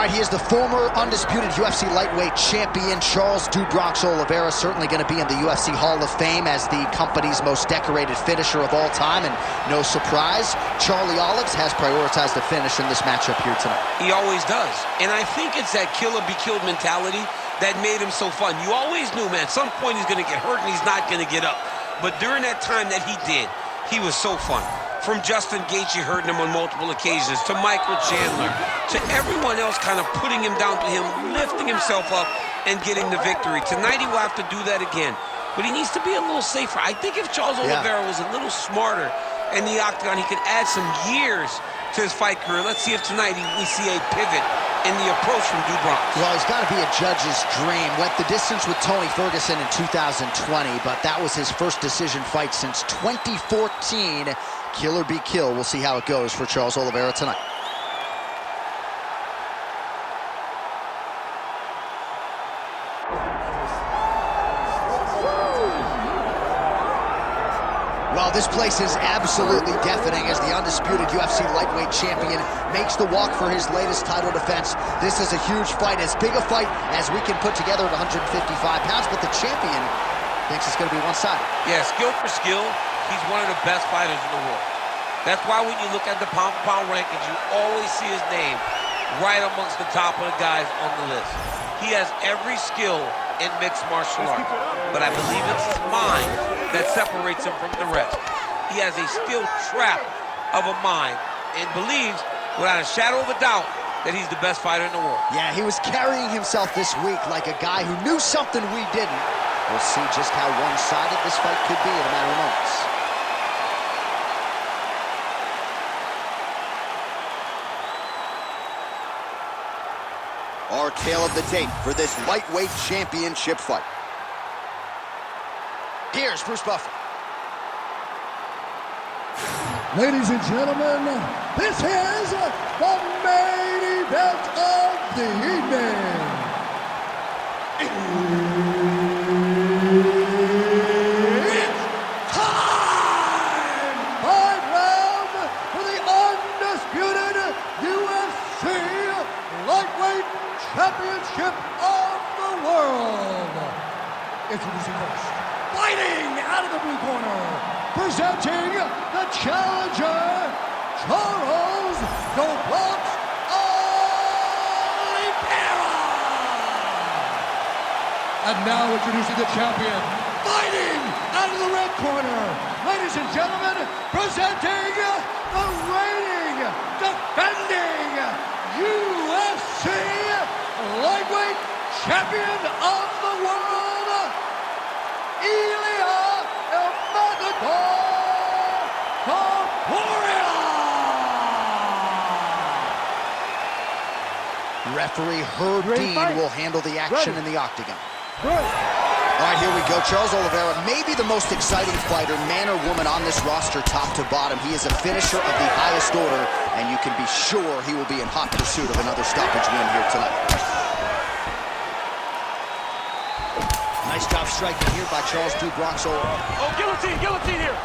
right, he is the former undisputed UFC lightweight champion, Charles "Do Bronx" Oliveira, certainly going to be in the UFC Hall of Fame as the company's most decorated finisher of all time, and no surprise, Charlie Olives has prioritized the finish in this matchup here tonight. He always does, and I think it's that kill or be killed mentality that made him so fun. You always knew, man, at some point he's going to get hurt and he's not going to get up. But during that time that he did, he was so fun. From Justin Gaethje hurting him on multiple occasions, to Michael Chandler, to everyone else kind of putting him down, to him lifting himself up and getting the victory. Tonight he will have to do that again, but he needs to be a little safer. I think if Charles Oliveira was a little smarter in the octagon, he could add some years to his fight career. Let's see if tonight we see a pivot in the approach from Do Bronx. Well, he's got to be a judge's dream. Went the distance with Tony Ferguson in 2020, but that was his first decision fight since 2014. Kill or be killed. We'll see how it goes for Charles Oliveira tonight. Well, this place is absolutely deafening as the undisputed UFC lightweight champion makes the walk for his latest title defense. This is a huge fight, as big a fight as we can put together at 155 pounds, but the champion thinks it's going to be one-sided. Yeah, skill for skill, he's one of the best fighters in the world. That's why when you look at the pound-for-pound rankings, you always see his name right amongst the top of the guys on the list. He has every skill in mixed martial arts, but I believe it's his mind that separates him from the rest. He has a steel trap of a mind and believes, without a shadow of a doubt, that he's the best fighter in the world. Yeah, he was carrying himself this week like a guy who knew something we didn't. We'll see just how one-sided this fight could be in a matter of moments. Our tale of the tape for this lightweight championship fight. Here's Bruce Buffer. Ladies and gentlemen, this is the main event of the evening. It's time! 5 rounds for the undisputed UFC lightweight championship of the world. Introducing first, fighting out of the blue corner, presenting the challenger, Charles "Do Bronx" Oliveira. And now introducing the champion, fighting out of the red corner, ladies and gentlemen, presenting the reigning, defending UFC lightweight champion of the world, Ilia Topuria. Referee Herb Dean will handle the action in the octagon. All right, here we go. Charles Oliveira, maybe the most exciting fighter, man or woman, on this roster, top to bottom. He is a finisher of the highest order, and you can be sure he will be in hot pursuit of another stoppage win here tonight. Nice job striking here by Charles "Do Bronx" Oliveira. Oh, guillotine, guillotine here.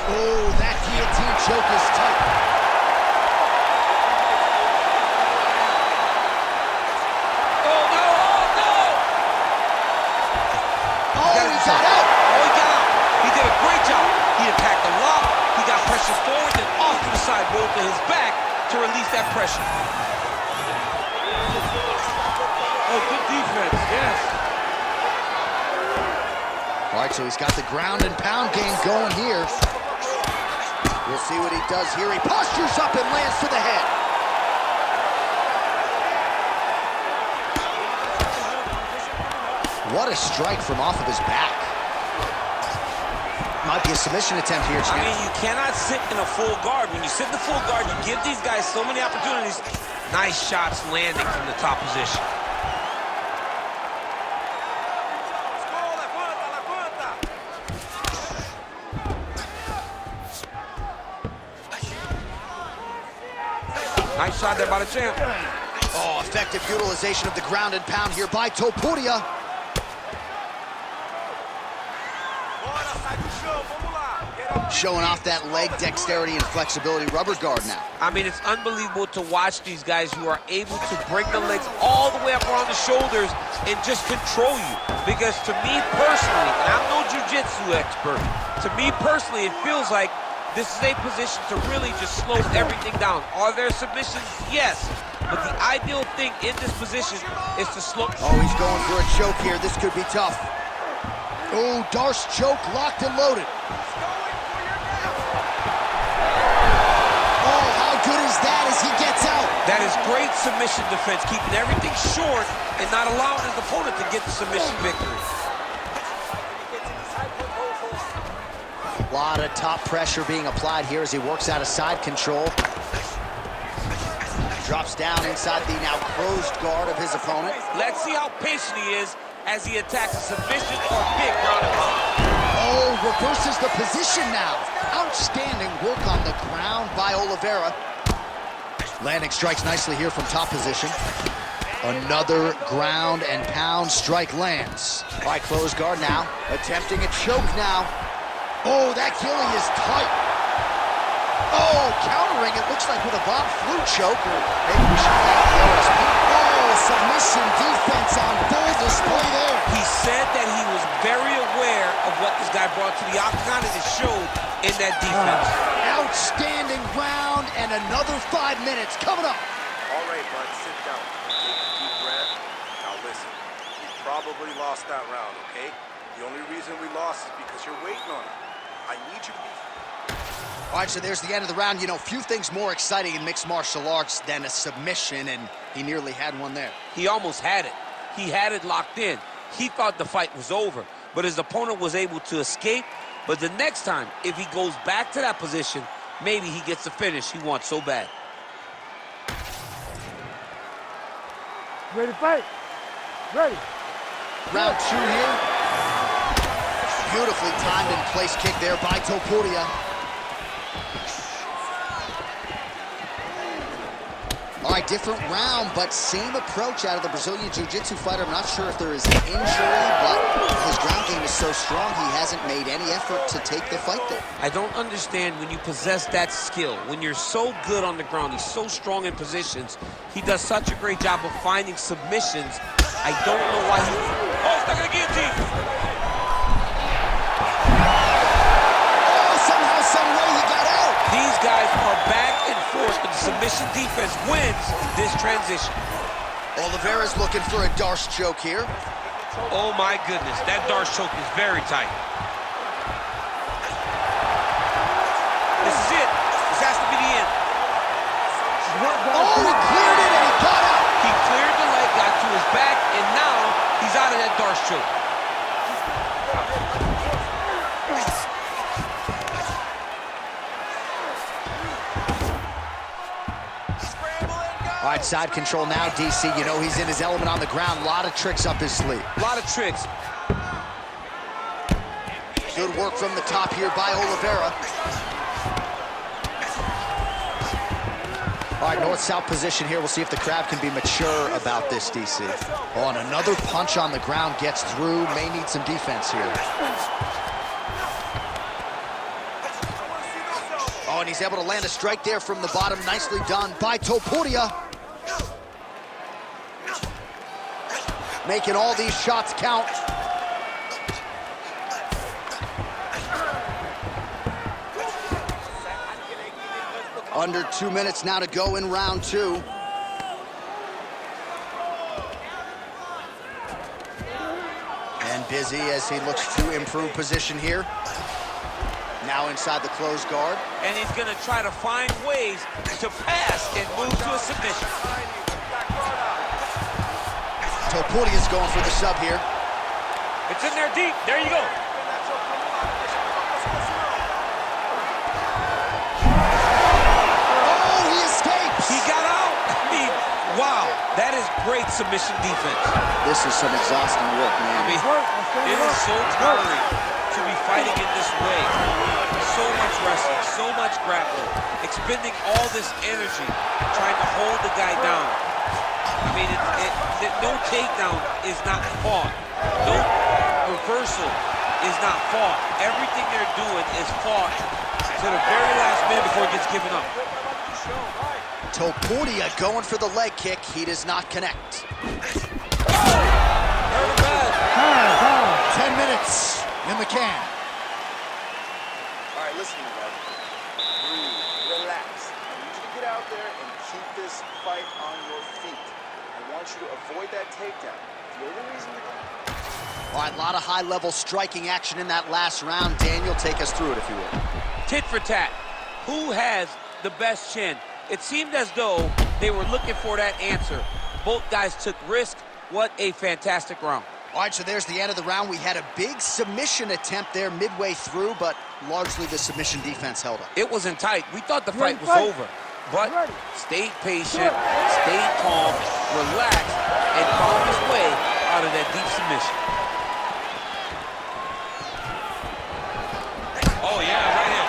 Oh, that guillotine choke is tight. Oh, no, oh, no! Oh, he got out. Oh, he got out. He did a great job. He attacked the lock. He got pressure forward and off to the side, rolled to his back to release that pressure. Oh, good defense, yes. All right, so he's got the ground and pound game going here. We'll see what he does here. He postures up and lands to the head. What a strike from off of his back. Might be a submission attempt here, champ. I mean, you cannot sit in a full guard. When you sit in the full guard, you give these guys so many opportunities. Nice shots landing from the top position. Nice shot there by the champ. Oh, effective utilization of the ground and pound here by Topuria. Showing off that leg dexterity and flexibility. Rubber guard now. I mean, it's unbelievable to watch these guys who are able to bring the legs all the way up around the shoulders and just control you. Because to me personally, and I'm no jiu-jitsu expert, to me personally, it feels like this is a position to really just slow everything down. Are there submissions? Yes. But the ideal thing in this position is to slow... Oh, he's going for a choke here. This could be tough. Oh, Darce choke, locked and loaded. Oh, how good is that as he gets out? That is great submission defense, keeping everything short and not allowing his opponent to get the submission victory. A lot of top pressure being applied here as he works out of side control. Drops down inside the now closed guard of his opponent. Let's see how patient he is as he attacks a submission or a big ground and pound. Oh, reverses the position now. Outstanding work on the ground by Oliveira. Landing strikes nicely here from top position. Another ground and pound strike lands. All right, closed guard now. Attempting a choke now. Oh, that killing is tight. Oh, countering, it looks like with a Bob Flu choke, or maybe we should have the OSP. Oh, submission defense on full display there. He said that he was very aware of what this guy brought to the octagon, and it showed in that defense. Outstanding round, and another 5 minutes coming up. All right, bud, sit down. Take a deep breath. Now listen, we probably lost that round, okay? The only reason we lost is because you're waiting on it. I need you to be... All right, so there's the end of the round. You know, few things more exciting in mixed martial arts than a submission, and he nearly had one there. He almost had it. He had it locked in. He thought the fight was over, but his opponent was able to escape. But the next time, if he goes back to that position, maybe he gets the finish he wants so bad. Ready to fight? Ready. Round 2 here. Beautifully timed and placed kick there by Topuria. All right, different round, but same approach out of the Brazilian Jiu-Jitsu fighter. I'm not sure if there is an injury, but his ground game is so strong, he hasn't made any effort to take the fight there. I don't understand when you possess that skill, when you're so good on the ground, he's so strong in positions, he does such a great job of finding submissions. I don't know why he... Oh, he's not gonna guillotine! These guys are back and forth, but the submission defense wins this transition. Oliveira's looking for a Darce choke here. Oh my goodness, that Darce choke is very tight. This is it. This has to be the end. Oh, he cleared it and he got out. He cleared the leg, got to his back, and now he's out of that Darce choke. All right, side control now, DC. You know he's in his element on the ground. A lot of tricks up his sleeve. A lot of tricks. Good work from the top here by Oliveira. All right, north-south position here. We'll see if the crowd can be mature about this, DC. Oh, and another punch on the ground gets through. May need some defense here. Oh, and he's able to land a strike there from the bottom. Nicely done by Topuria. Making all these shots count. Under 2 minutes now to go in round 2. And busy as he looks to improve position here. Now inside the closed guard. And he's gonna try to find ways to pass and move to a submission. Topuria's going for the sub here. It's in there deep. There you go. Oh, he escapes. He got out. I mean, wow. That is great submission defense. This is some exhausting work, man. I mean, it is so tiring to be fighting in this way. So much wrestling, so much grappling, expending all this energy trying to hold the guy down. I mean, no takedown is not fought. No reversal is not fought. Everything they're doing is fought to the very last minute before it gets given up. Topuria going for the leg kick. He does not connect. 10 minutes in the can. All right, listen to me, man. Breathe, relax. I need you to get out there and keep this fight on your feet. I want you to avoid that takedown. The only reason All right, a lot of high-level striking action in that last round. Daniel, take us through it, if you will. Tit for tat. Who has the best chin? It seemed as though they were looking for that answer. Both guys took risk. What a fantastic round. All right, so there's the end of the round. We had a big submission attempt there midway through, but largely the submission defense held up. It wasn't tight. We thought the fight was over. But stayed patient, stayed calm, relaxed, and found his way out of that deep submission. Oh, yeah, right here.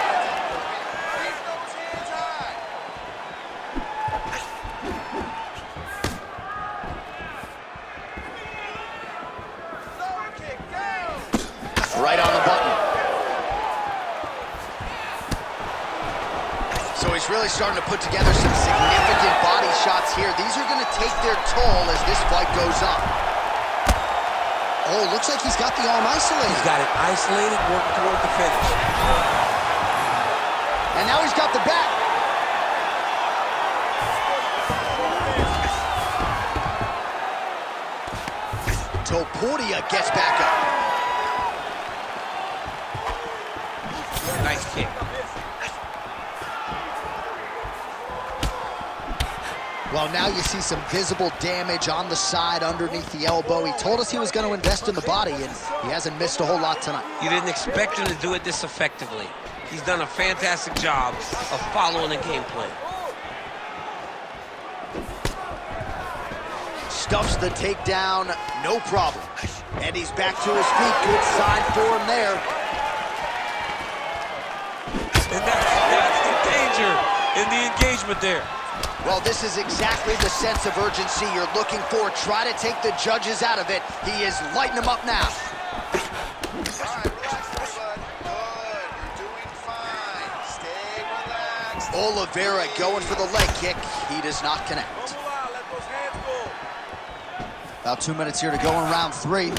Right on the button. So he's really starting to put together some significant body shots here. These are going to take their toll as this fight goes on. Oh, looks like he's got the arm isolated. He's got it isolated, working toward the finish. And now he's got the back. Topuria gets back up. Nice kick. Well, now you see some visible damage on the side underneath the elbow. He told us he was going to invest in the body, and he hasn't missed a whole lot tonight. You didn't expect him to do it this effectively. He's done a fantastic job of following the game plan. Stuffs the takedown, no problem. And he's back to his feet. Good sign for him there. And that's the danger in the engagement there. Well, this is exactly the sense of urgency you're looking for. Try to take the judges out of it. He is lighting them up now. All right, relax, everybody. Good. You're doing fine. Stay relaxed. Oliveira going for the leg kick. He does not connect. Don't go out. Let those hands go. About 2 minutes here to go in round 3.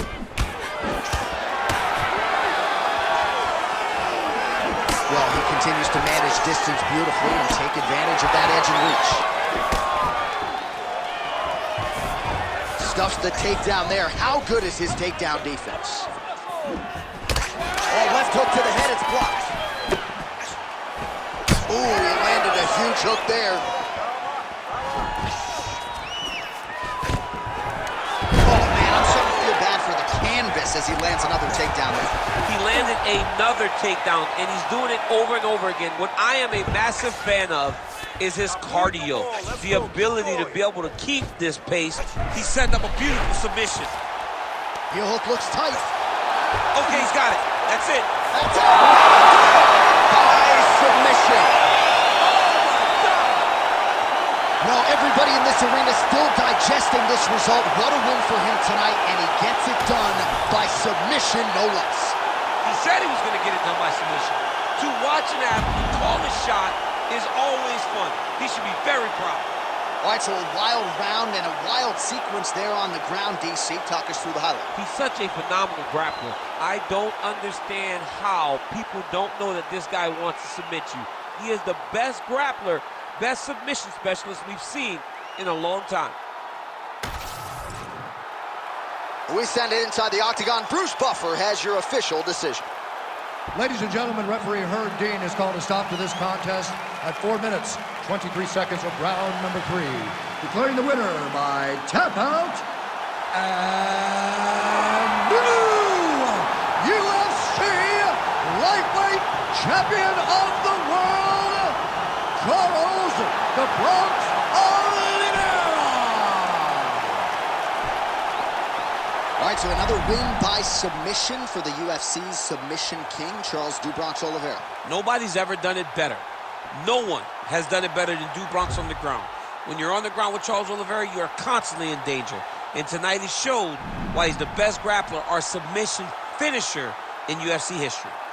Well, he continues to manage distance beautifully and take advantage of that edge and reach. Stuffs the takedown there. How good is his takedown defense? Oh, left hook to the head, it's blocked. Ooh, he landed a huge hook there. Oh, man, I'm starting to feel bad for the canvas as he lands another takedown there. He landed another takedown, and he's doing it over and over again. What I am a massive fan of is his cardio, the ability to be able to keep this pace. He set up a beautiful submission. Heel hook looks tight. Okay, he's got it. That's it. That's it. By submission. Well, everybody in this arena still digesting this result. What a win for him tonight, and he gets it done by submission, no less. He said he was going to get it done by submission. To watch an athlete call a shot is always fun. He should be very proud. All right, so a wild round and a wild sequence there on the ground, DC. Talk us through the highlight. He's such a phenomenal grappler. I don't understand how people don't know that this guy wants to submit you. He is the best grappler, best submission specialist we've seen in a long time. We send it inside the octagon. Bruce Buffer has your official decision. Ladies and gentlemen, referee Herb Dean has called a stop to this contest at 4 minutes, 23 seconds of round number 3. Declaring the winner by tap out and new UFC lightweight champion of the world, Charles "The Bronx" Oliveira. All right, so another win by submission for the UFC's submission king, Charles "Do Bronx" Oliveira. Nobody's ever done it better. No one has done it better than Do Bronx on the ground. When you're on the ground with Charles Oliveira, you are constantly in danger. And tonight he showed why he's the best grappler, our submission finisher in UFC history.